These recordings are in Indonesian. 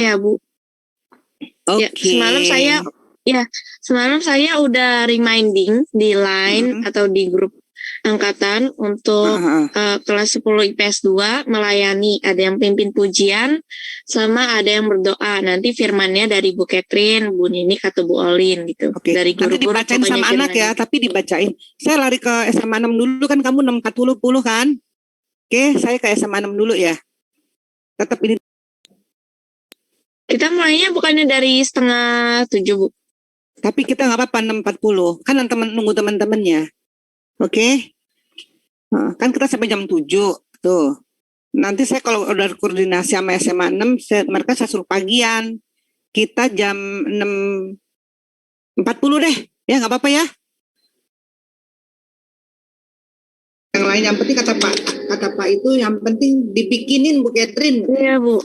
ya Bu. Ya, Oke. semalam saya udah reminding di line Mm-mm. atau di grup angkatan untuk Heeh. kelas 10 IPS 2 melayani. Ada yang pimpin pujian, sama ada yang berdoa. Nanti firmannya dari Bu Catherine, Bu Ninik, atau Bu Olin gitu. Oke, Dari nanti guru-guru dibacain pokoknya sama anak ya, firmannya. tapi dibacain. Saya lari ke SMA 6 dulu kan, kamu 640 kan? Oke, saya ke SMA 6 dulu ya. Tetap ini. Kita mulainya bukannya dari setengah 7, Bu. Tapi kita nggak apa-apa 640. Kan nunggu teman-temannya. Oke? Nah, kan kita sampai jam 7. Tuh. Nanti saya kalau udah koordinasi sama SMA 6, mereka saya suruh pagian. Kita jam 6.40 deh. Ya nggak apa-apa ya. Yang lain yang penting kata Pak itu yang penting dibikinin Bu Catherine. Iya, Bu.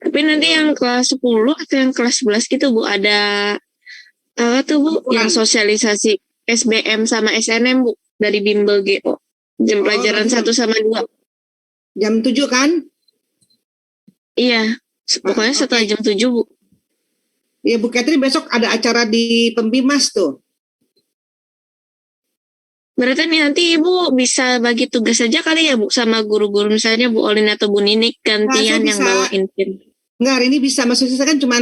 Tapi nanti yang kelas 10 atau yang kelas 11 gitu, Bu, ada apa tuh, Bu? Yang sosialisasi SBM sama SNM, Bu, dari Bimbel GO. Jam pelajaran 1 sama 2. Jam 7 kan? Iya, pokoknya setelah jam 7, Bu. Iya, Bu Catherine besok ada acara di Pembimas tuh. Berarti nanti Ibu bisa bagi tugas saja kali ya, Bu, sama guru-guru, misalnya Bu Olin atau Bu Ninik gantian yang bawain pin. Enggak, hari ini bisa. Maksudnya kan cuman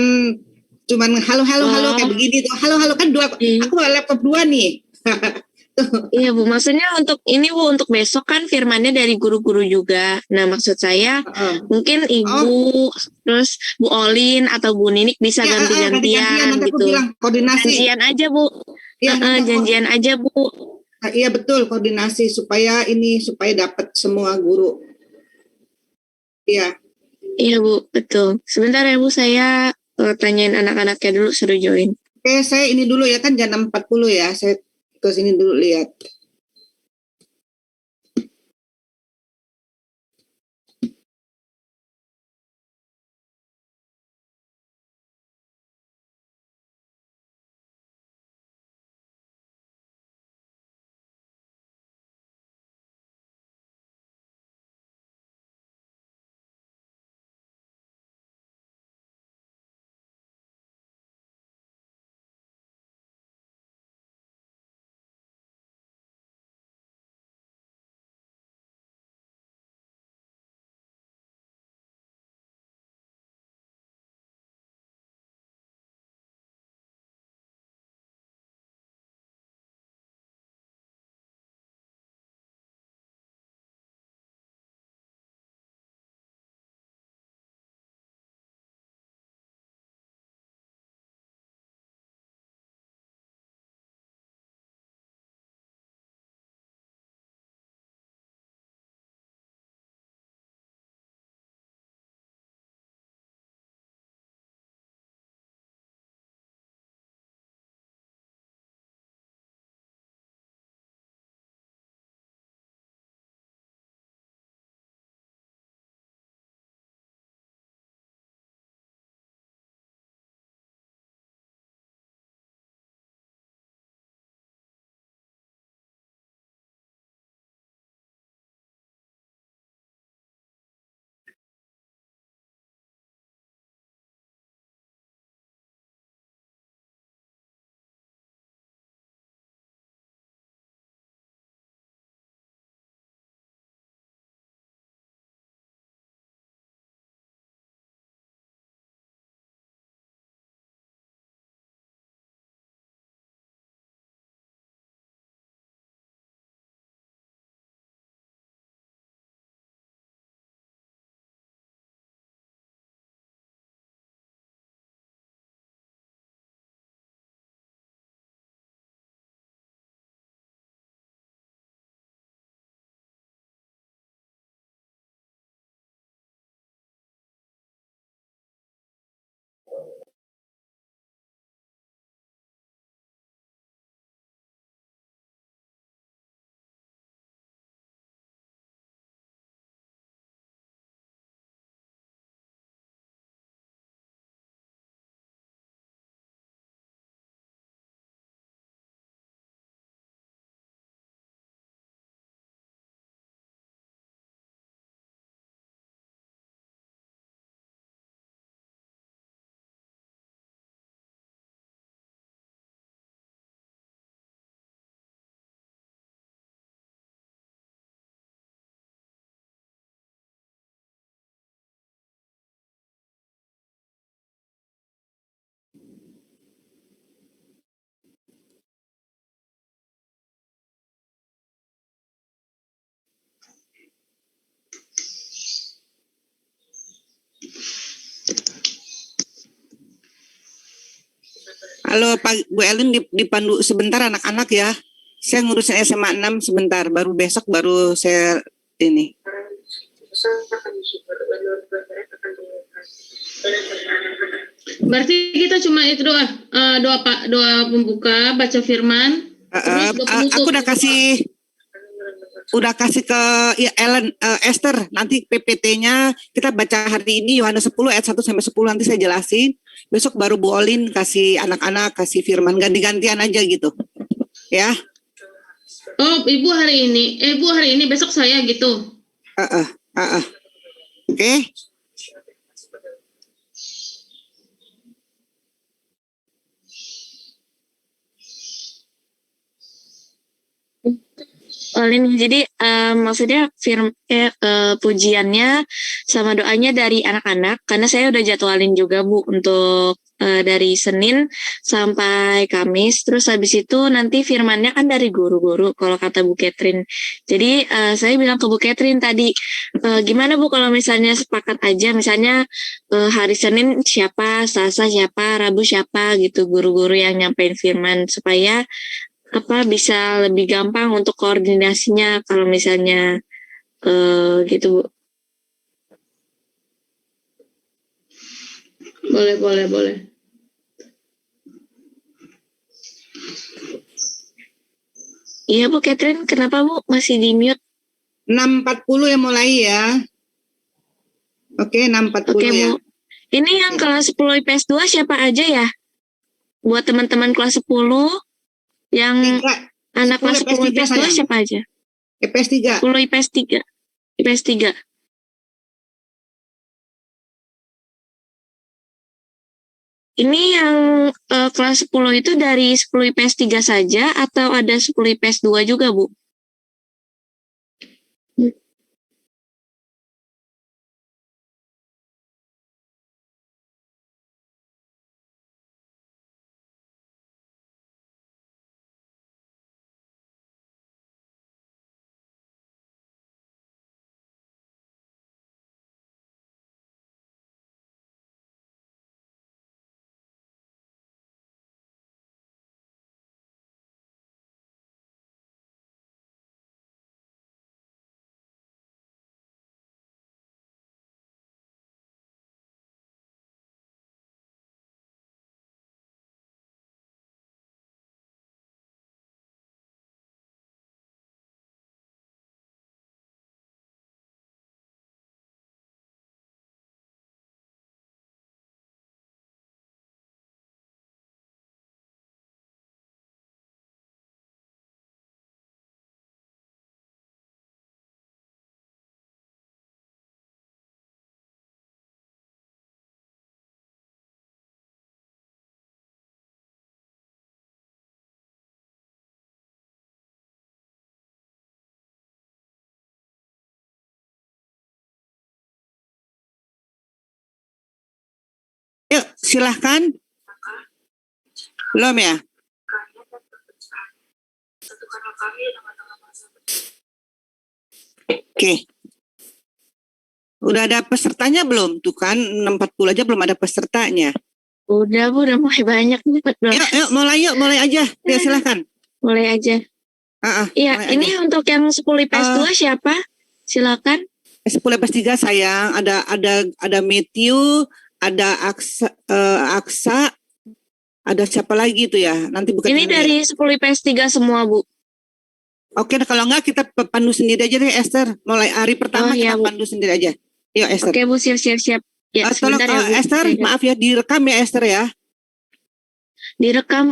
halo kayak begini tuh. Halo kan dua. Aku bawa laptop 2 nih. Iya Bu, maksudnya untuk ini Bu, untuk besok kan firmannya dari guru-guru juga. Nah maksud saya mungkin Ibu terus Bu Olin atau Bu Ninik bisa ganti-gantian nanti gitu. Aku bilang koordinasi. Janjian aja Bu. Janjian aja Bu. Iya betul, koordinasi supaya dapat semua guru. Iya. Iya Bu, betul. Sebentar ya Bu, saya tanyain anak-anaknya dulu, suruh join. Oke, saya ini dulu ya, kan jam 6.40 ya. Saya ke sini dulu lihat. Halo Pak Bu Elin, dipandu sebentar anak-anak ya. Saya ngurusin SMA 6 sebentar, baru besok baru saya ini. Berarti kita cuma itu doa pembuka, baca firman, terus doa penutup. Aku udah kasih ke ya, Esther, nanti PPT-nya kita baca hari ini Yohanes 10 ayat 1 sampai 10, nanti saya jelasin. Besok baru Bu Olin kasih anak-anak kasih firman, ganti-gantian aja gitu. Ya. Oh, Ibu hari ini, besok saya gitu. Oke. Olin, jadi maksudnya pujiannya sama doanya dari anak-anak, karena saya udah jadwalin juga Bu untuk dari Senin sampai Kamis. Terus habis itu nanti firmannya kan dari guru-guru kalau kata Bu Catherine. Jadi saya bilang ke Bu Catherine tadi, gimana Bu kalau misalnya sepakat aja, misalnya hari Senin siapa, Selasa siapa, Rabu siapa gitu, guru-guru yang nyampein firman, supaya bisa lebih gampang untuk koordinasinya kalau misalnya gitu Bu. Boleh. Iya Bu Catherine, kenapa Bu masih di mute? 6.40 ya mulai ya. Oke, 6.40 Oke, ya. Bu. Ini yang kelas 10 IPS 2 siapa aja ya? Buat teman-teman kelas 10 yang 3. anak kelas 10 IPS 2 sayang. siapa aja? IPS 3. 10 IPS 3. IPS 3. Ini yang kelas 10 itu dari 10 IPS 3 saja atau ada 10 IPS 2 juga, Bu? Yuk, silahkan. Belum ya? Oke. Udah ada pesertanya belum? Tuh kan 6.40 aja belum ada pesertanya. Udah Bu, udah mulai banyak nih. Yuk, mulai aja. Ya, silahkan. Mulai aja. Iya, ini aja. Untuk yang 10 IPS 2 siapa? Silakan. 10 IPS 3 sayang, ada Matthew, ada Aksa, ada siapa lagi itu ya? Nanti bukan ini dari 10 IPS 3 semua, Bu. Oke, kalau enggak kita pandu sendiri aja deh, Esther. Mulai hari pertama kita pandu sendiri aja. Yuk, Esther. Oke, Bu, siap. Ya, tolong ya, Bu. Esther, maaf ya, direkam ya, Esther ya. Direkam.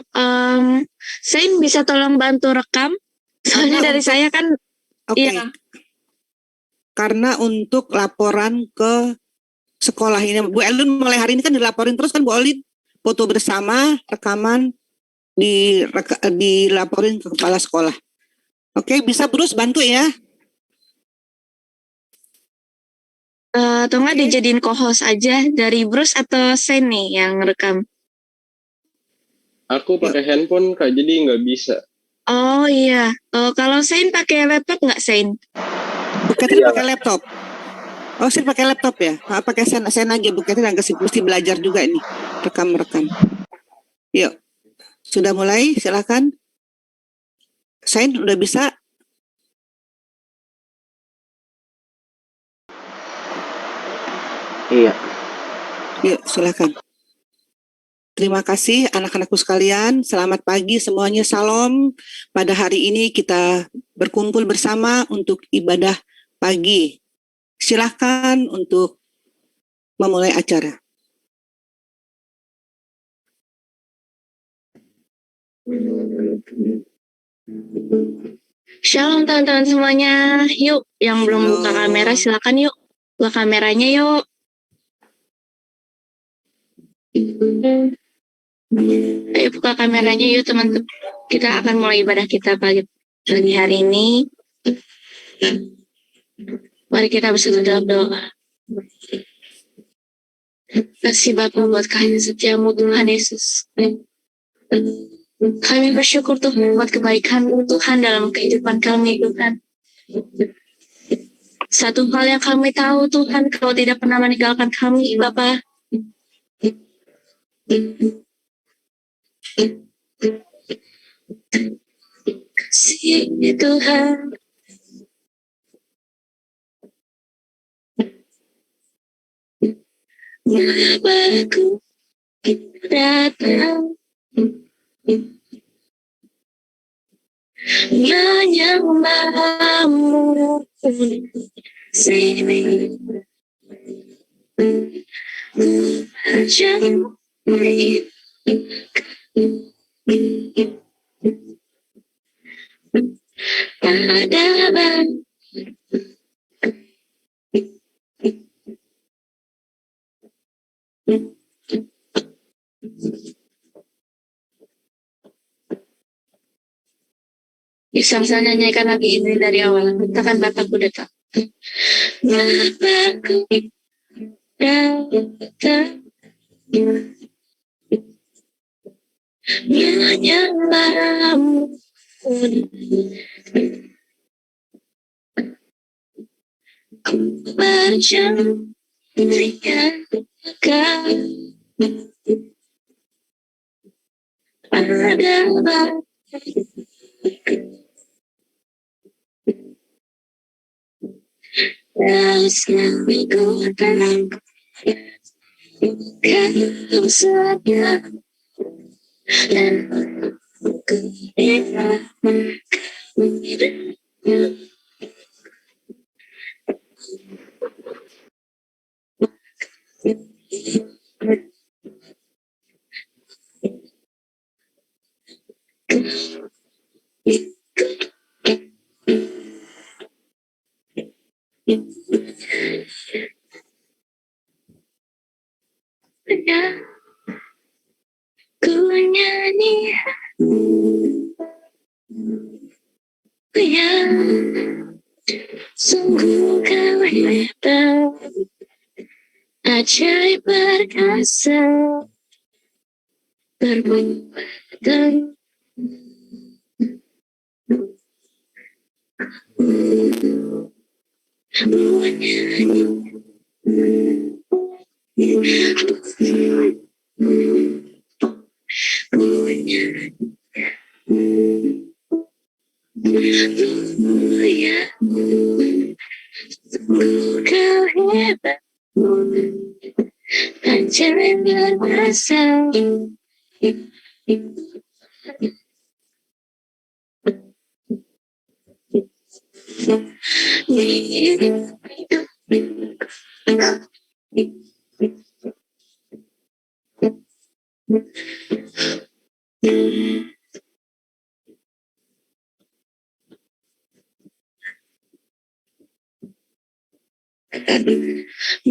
Saya bisa tolong bantu rekam. Soalnya dari saya kan. Oke. Iya. Karena untuk laporan ke sekolah ini, Bu Elin mulai hari ini kan dilaporin terus kan Bu Olin, foto bersama, rekaman, dilaporin ke kepala sekolah. Oke, bisa Bruce bantu ya? Atau nggak dijadiin co-host aja dari Bruce atau Sen nih yang rekam? Aku pakai handphone Kak, jadi nggak bisa. Oh iya, kalau Sen pakai laptop nggak Sen? Bukan pakai laptop. Oh, Sen pakai laptop ya? Pakai Sen aja, bukan nggak mesti belajar juga ini rekam. Yuk. Sudah mulai, silakan. Sain udah bisa? Iya. Yuk, silakan. Terima kasih anak-anakku sekalian. Selamat pagi semuanya. Salam. Pada hari ini kita berkumpul bersama untuk ibadah pagi. Silakan untuk memulai acara. Shalom teman-teman semuanya. Yuk, yang belum buka kamera silakan yuk. Buka kameranya yuk. Ayo buka kameranya yuk teman-teman. Kita akan mulai ibadah kita pagi hari ini. Mari kita bersatu dalam doa. Kasih Bapa buat kasih setiamu Tuhan Yesus. Kami bersyukur Tuhan buat kebaikan Tuhan dalam kehidupan kami Tuhan. Satu hal yang kami tahu Tuhan, Kau tidak pernah meninggalkan kami Bapa. Kasih Tuhan. Bapakku datang menyembahmu sini berjanji pada bisa nyanyikan lagi ini dari awal. Katakan Bapakku datang. Bapakku datang menyembahmu berjanji akan pada Kau saja dan ku nyanyi ya sungguh kau hebat ajaib perkasa berbuat dan kau hebat ajaib perkasa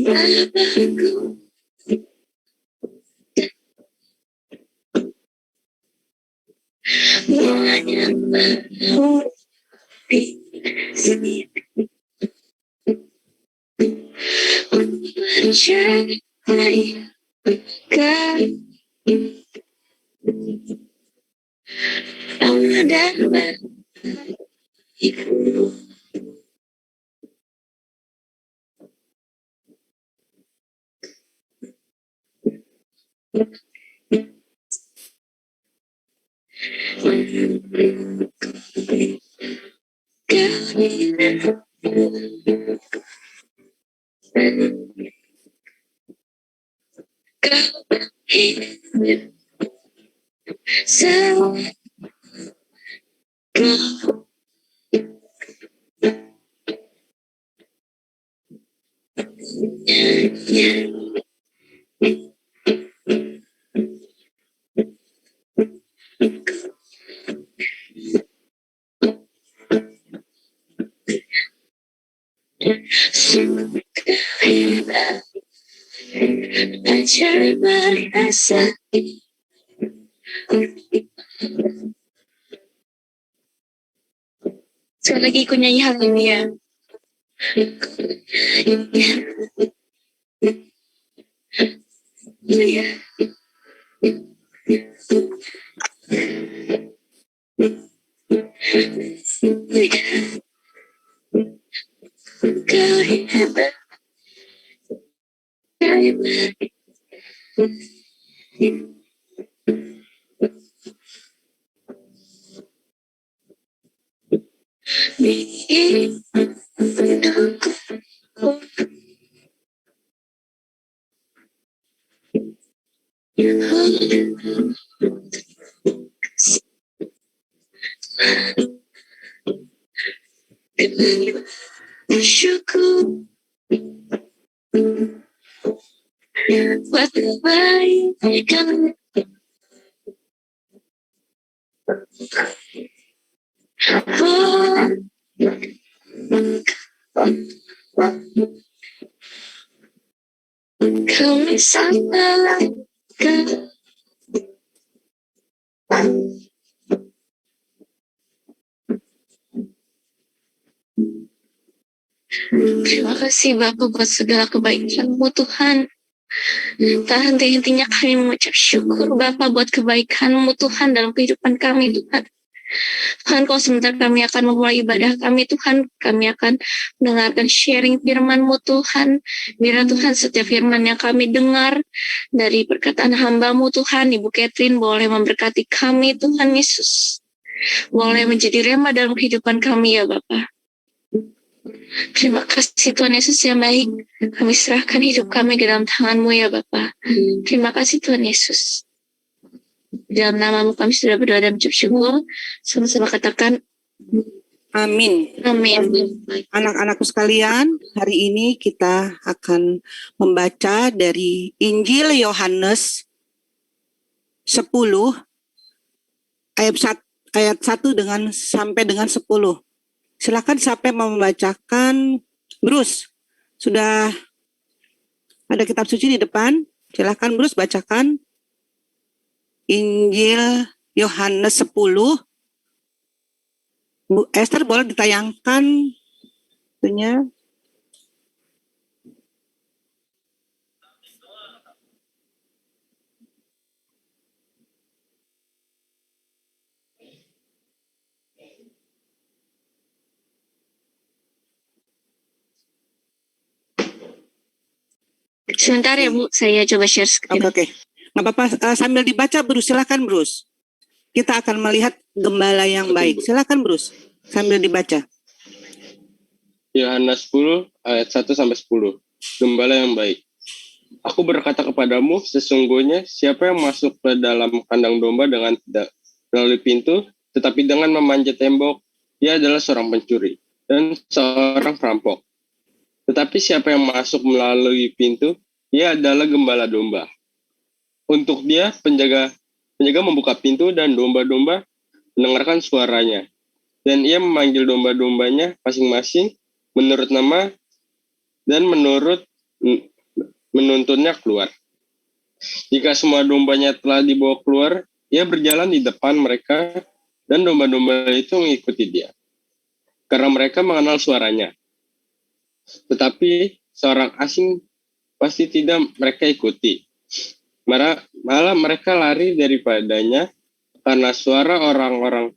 Bapakku menyembahmu di sini percaya kau ada bagiku. Belajar merasa. Sekali lagi ikut nyanyi hal ini ya. Iya. Kau hebat. Bersyukur buat kebaikan. Kami sangat terima kasih Bapak buat segala kebaikan-Mu Tuhan. Tak henti-hentinya kami mengucap syukur Bapak buat kebaikan-Mu Tuhan dalam kehidupan kami Tuhan. Tuhan, kalau sebentar kami akan memulai ibadah kami Tuhan, kami akan mendengarkan sharing firman-Mu Tuhan. Biar Tuhan setiap firman yang kami dengar dari perkataan hamba-Mu Tuhan, Ibu Catherine boleh memberkati kami Tuhan Yesus. Boleh menjadi rema dalam kehidupan kami ya Bapak. Terima kasih Tuhan Yesus yang baik. Kami serahkan hidup kami ke dalam tangan-Mu ya Bapak. Terima kasih Tuhan Yesus. Dalam nama-Mu kami sudah berdoa dan mengucap syukur. Sama-sama katakan Amin. amin. Anak-anakku sekalian, hari ini kita akan membaca dari Injil Yohanes 10 ayat 1 sampai dengan 10. Silakan siapa yang mau membacakan? Bruce, sudah ada kitab suci di depan. Silakan Bruce bacakan Injil Yohanes 10. Bu Esther boleh ditayangkan itunya. Sebentar ya Bu, saya coba share screen. Oke. Nggak apa-apa, sambil dibaca Bruce, silakan Bruce. Kita akan melihat gembala yang baik. Silakan Bruce, sambil dibaca. Yohanes 10 ayat 1 sampai 10. Gembala yang baik. Aku berkata kepadamu, sesungguhnya siapa yang masuk ke dalam kandang domba dengan tidak melalui pintu, tetapi dengan memanjat tembok, dia adalah seorang pencuri dan seorang perampok. Tetapi siapa yang masuk melalui pintu, dia adalah gembala domba. Untuk dia, penjaga membuka pintu dan domba-domba mendengarkan suaranya. Dan ia memanggil domba-dombanya masing-masing menurut nama dan menuntunnya keluar. Jika semua dombanya telah dibawa keluar, ia berjalan di depan mereka dan domba-domba itu mengikuti dia. Karena mereka mengenal suaranya. Tetapi seorang asing pasti tidak mereka ikuti. Malah mereka lari daripadanya karena suara orang-orang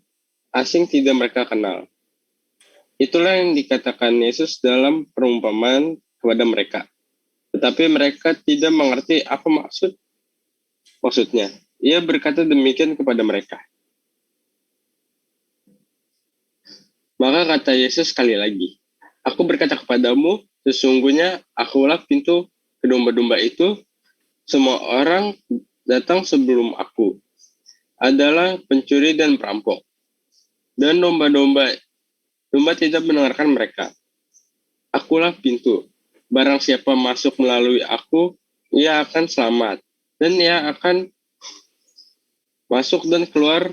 asing tidak mereka kenal. Itulah yang dikatakan Yesus dalam perumpamaan kepada mereka. Tetapi mereka tidak mengerti apa maksudnya. Ia berkata demikian kepada mereka. Maka kata Yesus sekali lagi, aku berkata kepadamu, sesungguhnya akulah pintu ke domba-domba itu. Semua orang datang sebelum aku adalah pencuri dan perampok. Dan domba tidak mendengarkan mereka. Akulah pintu. Barang siapa masuk melalui aku, ia akan selamat. Dan ia akan masuk dan keluar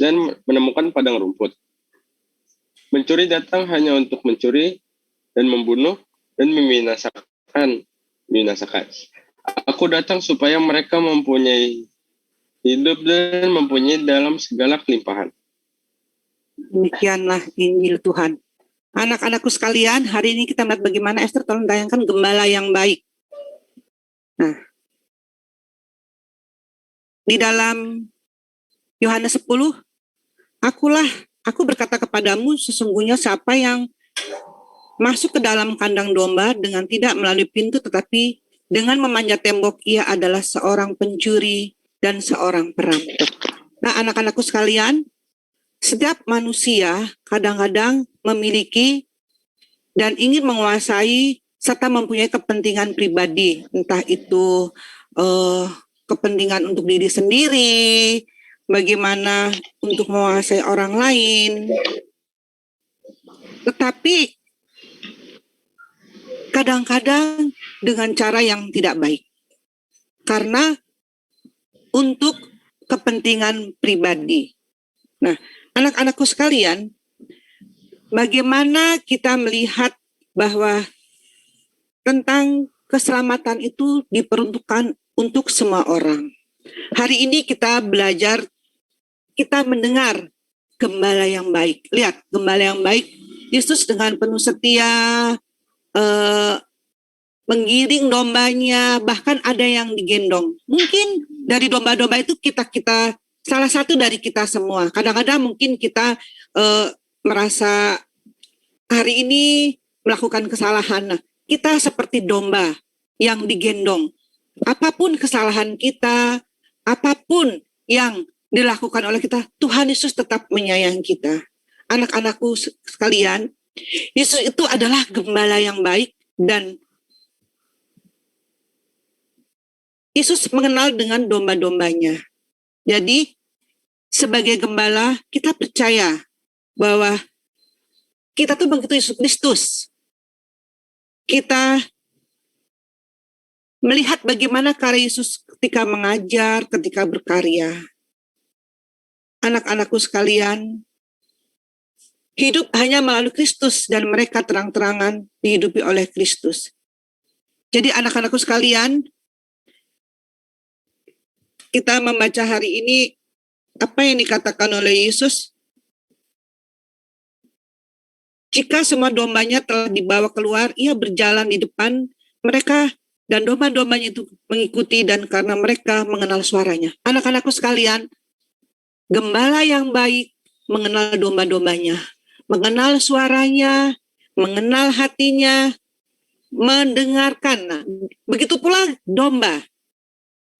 dan menemukan padang rumput. Mencuri datang hanya untuk mencuri dan membunuh dan membinasakan. Aku datang supaya mereka mempunyai hidup dan mempunyai dalam segala kelimpahan. Demikianlah Injil Tuhan. Anak-anakku sekalian, hari ini kita melihat bagaimana Esther tolong tayangkan gembala yang baik. Nah, di dalam Yohanes 10, aku berkata kepadamu, sesungguhnya siapa yang masuk ke dalam kandang domba dengan tidak melalui pintu tetapi dengan memanjat tembok, ia adalah seorang pencuri dan seorang perampok. Nah, anak-anakku sekalian, setiap manusia kadang-kadang memiliki dan ingin menguasai serta mempunyai kepentingan pribadi, entah itu kepentingan untuk diri sendiri, bagaimana untuk menguasai orang lain. Tetapi kadang-kadang dengan cara yang tidak baik. Karena untuk kepentingan pribadi. Nah, anak-anakku sekalian, bagaimana kita melihat bahwa tentang keselamatan itu diperuntukkan untuk semua orang. Hari ini kita belajar, kita mendengar gembala yang baik. Lihat, gembala yang baik, Yesus dengan penuh setia menggiring dombanya, bahkan ada yang digendong. Mungkin dari domba-domba itu kita salah satu dari kita semua. Kadang-kadang mungkin kita merasa hari ini melakukan kesalahan. Nah, kita seperti domba yang digendong. Apapun kesalahan kita, apapun yang dilakukan oleh kita, Tuhan Yesus tetap menyayangi kita. Anak-anakku sekalian, Yesus itu adalah gembala yang baik dan Yesus mengenal dengan domba-dombanya. Jadi, sebagai gembala, kita percaya bahwa kita tuh mengikuti Yesus Kristus. Kita melihat bagaimana karya Yesus ketika mengajar, ketika berkarya. Anak-anakku sekalian, hidup hanya melalui Kristus dan mereka terang-terangan dihidupi oleh Kristus. Jadi anak-anakku sekalian, kita membaca hari ini apa yang dikatakan oleh Yesus. Jika semua dombanya telah dibawa keluar, ia berjalan di depan mereka dan domba-dombanya itu mengikuti dan karena mereka mengenal suaranya. Anak-anakku sekalian, gembala yang baik mengenal domba-dombanya, mengenal suaranya, mengenal hatinya, mendengarkan. Nah, begitu pula domba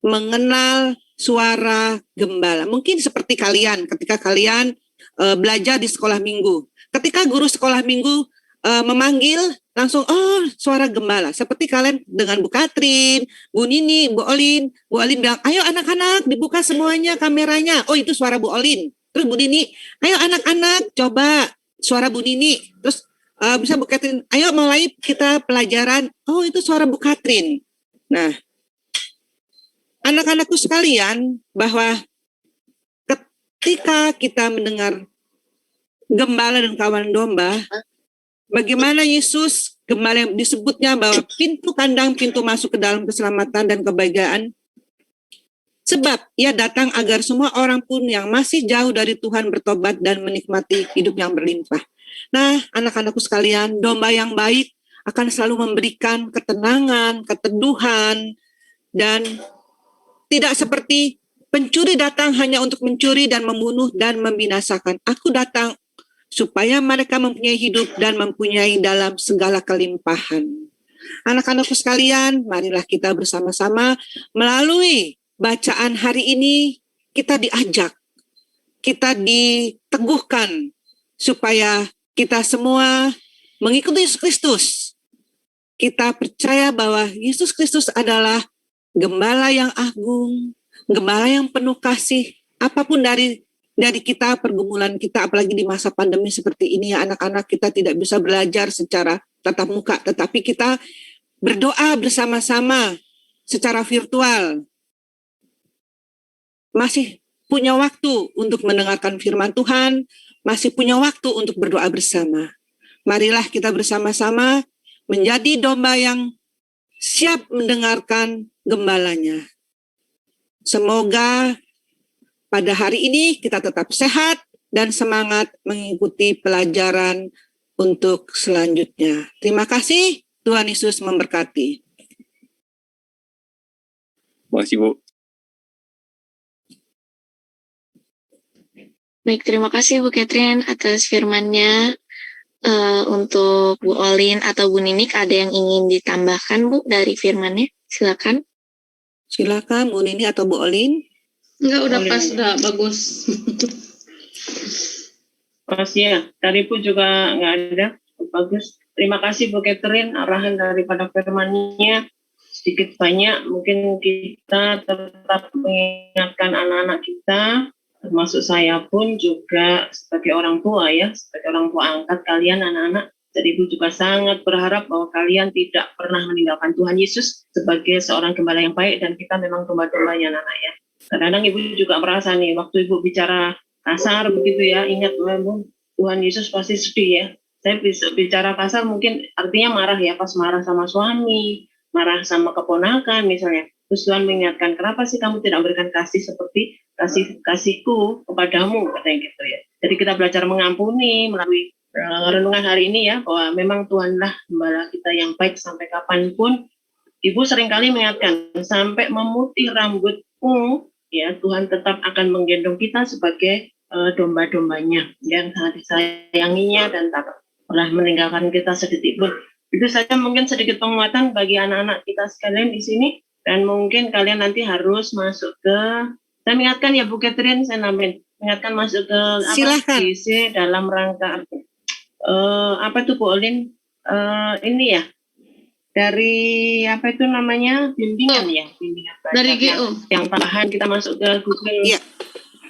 mengenal suara gembala. Mungkin seperti kalian ketika kalian belajar di sekolah minggu. Ketika guru sekolah minggu memanggil, langsung suara gembala. Seperti kalian dengan Bu Katrin, Bu Nini, Bu Olin. Bu Olin bilang, ayo anak-anak dibuka semuanya kameranya. Oh, itu suara Bu Olin. Terus Bu Nini, ayo anak-anak coba suara Bu Nini. Terus bisa Bu Katrin, ayo mulai kita pelajaran. Oh, itu suara Bu Katrin. Nah, anak-anakku sekalian, bahwa ketika kita mendengar gembala dan kawan domba, bagaimana Yesus, gembala yang disebutnya bahwa pintu kandang, pintu masuk ke dalam keselamatan dan kebahagiaan, sebab ia datang agar semua orang pun yang masih jauh dari Tuhan bertobat dan menikmati hidup yang berlimpah. Nah, anak-anakku sekalian, domba yang baik akan selalu memberikan ketenangan, keteduhan, dan tidak seperti pencuri datang hanya untuk mencuri dan membunuh dan membinasakan. Aku datang supaya mereka mempunyai hidup dan mempunyai dalam segala kelimpahan. Anak-anakku sekalian, marilah kita bersama-sama melalui bacaan hari ini, kita diajak, kita diteguhkan supaya kita semua mengikuti Yesus Kristus. Kita percaya bahwa Yesus Kristus adalah gembala yang agung, gembala yang penuh kasih. Apapun dari kita, pergumulan kita, apalagi di masa pandemi seperti ini ya, anak-anak kita tidak bisa belajar secara tatap muka, tetapi kita berdoa bersama-sama secara virtual. Masih punya waktu untuk mendengarkan firman Tuhan, masih punya waktu untuk berdoa bersama. Marilah kita bersama-sama menjadi domba yang siap mendengarkan gembalanya. Semoga pada hari ini kita tetap sehat dan semangat mengikuti pelajaran untuk selanjutnya. Terima kasih, Tuhan Yesus memberkati. Terima kasih, Bu. Baik, terima kasih Bu Catherine atas firman-Nya. Untuk Bu Olin atau Bu Ninik, ada yang ingin ditambahkan Bu dari firman-nya? Silakan. Silakan Bu Nini atau Bu Olin. Enggak, udah pas, udah bagus. Pas ya, tadi pun juga nggak ada, bagus. Terima kasih Bu Catherine, arahan daripada firman-Nya. Sedikit banyak, mungkin kita tetap mengingatkan anak-anak kita, termasuk saya pun juga sebagai orang tua ya, sebagai orang tua angkat kalian anak-anak. Jadi Ibu juga sangat berharap bahwa kalian tidak pernah meninggalkan Tuhan Yesus sebagai seorang gembala yang baik, dan kita memang domba-dombanya anak-anak ya. Kadang-kadang Ibu juga merasa nih, waktu Ibu bicara kasar begitu ya, ingat Tuhan Yesus pasti sedih ya. Saya bisa bicara kasar mungkin artinya marah ya, pas marah sama suami, marah sama keponakan misalnya. Terus Tuhan mengingatkan, kenapa sih kamu tidak memberikan kasih seperti kasihku kepadamu, katanya gitu ya. Jadi kita belajar mengampuni melalui renungan hari ini ya, bahwa memang Tuhanlah gembala kita yang baik sampai kapanpun. Ibu seringkali mengingatkan, sampai memutih rambutmu, ya Tuhan tetap akan menggendong kita sebagai domba-dombanya yang sangat disayanginya dan tak pernah meninggalkan kita sedetik pun. Itu saja mungkin sedikit penguatan bagi anak-anak kita sekalian di sini, dan mungkin kalian nanti harus masuk ke, saya mengingatkan ya Bu Catherine, saya nambahin, mengingatkan masuk ke GC dalam rangka apa itu Bu Olin, ini ya, dari apa itu namanya, bimbingan ya, bimbingan dari GO yang tambahan kita masuk ke Google.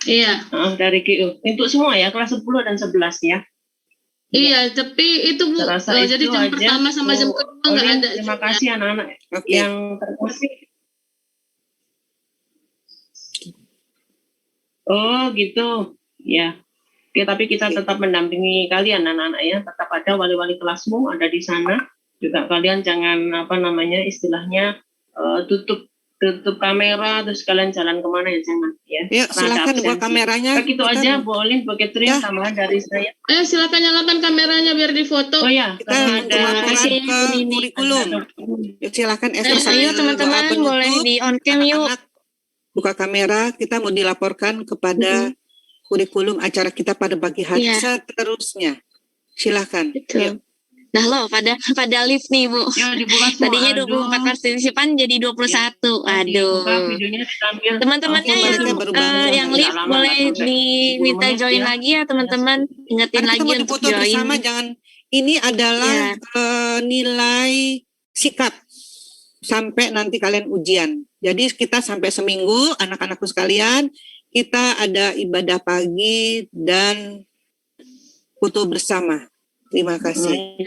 Iya. Dari GO untuk semua ya, kelas 10 dan 11 ya. Iya, tapi itu Bu, jadi jam pertama sama jam kedua nggak ada. Terima kasih anak-anak yang terkasih. Oh gitu, ya. Oke, tapi kita tetap mendampingi kalian anak-anak ya, tetap ada wali-wali kelasmu ada di sana. Juga kalian jangan apa namanya istilahnya tutup kamera terus kalian jalan kemana ya, jangan ya. Yuk, silakan buka kameranya. Begitu aja Bu Olin, Bu Catherine, tambahan dari saya. Silakan nyalakan kameranya biar difoto. Oh ya, kita ada ke kurikulum. Yuk, silakan ayo teman-teman boleh di on cam yuk. Buka kamera, kita mau dilaporkan kepada kurikulum acara kita pada pagi hari seterusnya. Silakan. Yuk. Nah loh, pada live nih Bu. Tadinya 24 partisipan jadi 21. Aduh. Teman-temannya yang live boleh diminta join lagi ya teman-teman. Ingetin lagi untuk join. Bersama, jangan. Ini adalah nilai sikap sampai nanti kalian ujian. Jadi kita sampai seminggu anak-anakku sekalian, kita ada ibadah pagi dan foto bersama. Terima kasih.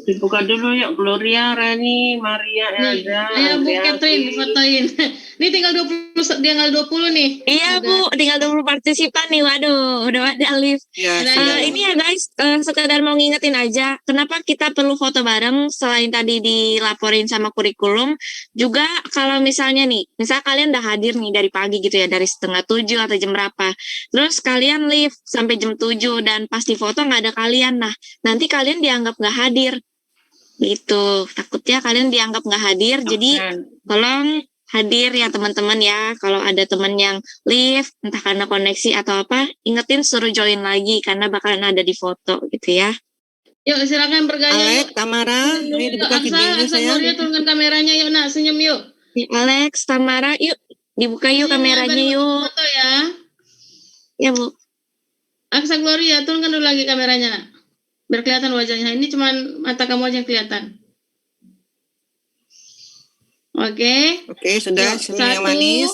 Dibuka dulu ya, Gloria, Rani, Maria, Elda. Ayo Bu Catherine fotoin. Ini tinggal 20 nih. Iya Bu, tinggal 20 partisipan nih. Waduh, udah ada live. Ini ya guys, sekedar mau ngingetin aja, kenapa kita perlu foto bareng selain tadi dilaporin sama kurikulum, juga kalau misalnya nih, misal kalian udah hadir nih dari pagi gitu ya, dari 6:30 atau jam berapa, terus kalian live sampai jam 7 dan pas di foto nggak ada kalian, nah nanti kalian dianggap nggak hadir. Gitu, takutnya kalian dianggap nggak hadir, jadi tolong hadir ya teman-teman ya. Kalau ada teman yang live entah karena koneksi atau apa, ingetin suruh join lagi karena bakalan ada di foto gitu ya. Yuk silakan bergaya. Alex, Tamara, ini dibuka videonya saya. Gloria, turunkan kameranya yuk nak, senyum yuk. Alex, Tamara, yuk dibuka yuk kameranya yuk. Foto ya. Ya Bu. Aksa Gloria, turunkan dulu lagi kameranya. Biar kelihatan wajahnya. Ini cuma mata kamu aja yang kelihatan. Oke. Oke, sudah Yuk, senyum yang manis.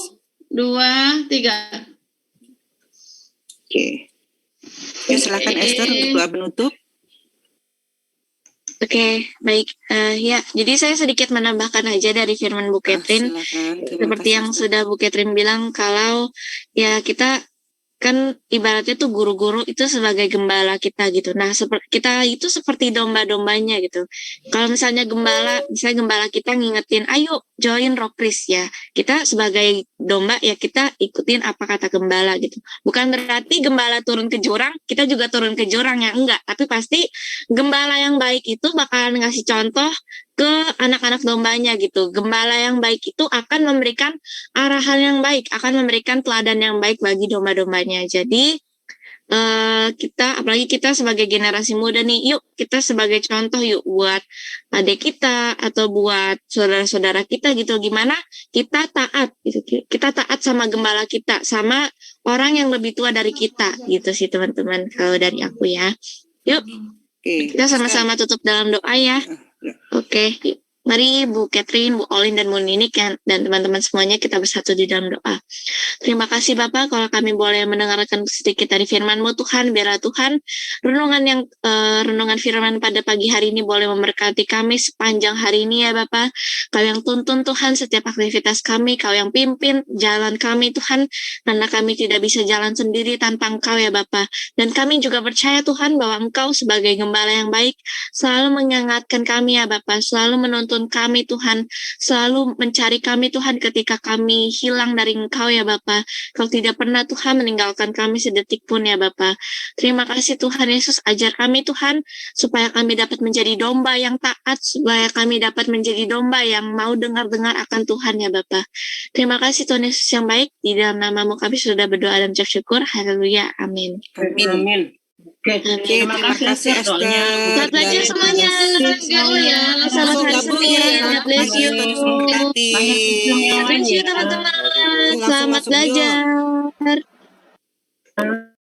1, 2, 3. Oke. Ya, silakan Esther untuk doa penutup. Oke, baik. Ya, jadi saya sedikit menambahkan aja dari firman Bu Catherine. Silakan. Terima Seperti kasih, yang Esther. sudah Bu Catherine bilang, kalau ya kita kan ibaratnya tuh guru-guru itu sebagai gembala kita gitu. Nah, kita itu seperti domba-dombanya gitu. Kalau misalnya gembala kita ngingetin, ayo join Rockris ya. Kita sebagai domba ya kita ikutin apa kata gembala gitu. Bukan berarti gembala turun ke jurang, kita juga turun ke jurang ya, enggak. Tapi pasti gembala yang baik itu bakalan ngasih contoh ke anak-anak dombanya gitu. Gembala yang baik itu akan memberikan arahan yang baik, akan memberikan teladan yang baik bagi domba-dombanya. Jadi apalagi kita sebagai generasi muda nih, yuk kita sebagai contoh yuk buat adik kita atau buat saudara-saudara kita gitu. Gimana kita taat gitu, kita taat sama gembala kita, sama orang yang lebih tua dari kita gitu sih teman-teman. Kalau dari aku ya, yuk Oke. kita sama-sama tutup dalam doa ya. Oke, mari Bu Catherine, Bu Olin, dan Bu Ninik dan teman-teman semuanya kita bersatu di dalam doa. Terima kasih Bapak kalau kami boleh mendengarkan sedikit dari firman-Mu Tuhan. Biarlah Tuhan renungan firman pada pagi hari ini boleh memberkati kami sepanjang hari ini ya Bapak. Kau yang tuntun Tuhan setiap aktivitas kami, Kau yang pimpin jalan kami Tuhan, karena kami tidak bisa jalan sendiri tanpa Engkau ya Bapak. Dan kami juga percaya Tuhan bahwa Engkau sebagai gembala yang baik selalu mengingatkan kami ya Bapak, selalu menuntun kami Tuhan, selalu mencari kami Tuhan ketika kami hilang dari Engkau ya Bapak. Kau tidak pernah Tuhan meninggalkan kami sedetik pun ya Bapak. Terima kasih Tuhan Yesus, ajar kami Tuhan supaya kami dapat menjadi domba yang taat, supaya kami dapat menjadi domba yang mau dengar-dengar akan Tuhan ya Bapak. Terima kasih Tuhan Yesus yang baik, di dalam nama-Mu kami sudah berdoa dan mengucap syukur. Haleluya, amin. Amin. Oke, terima kasih Esther doanya. Selamat belajar semuanya. Ya, Selamat hari Gabung Senin. ya. God bless you. Berkati. Banyak senyum yang God bless you manis. teman-teman. Langsung Selamat masuk yuk. belajar.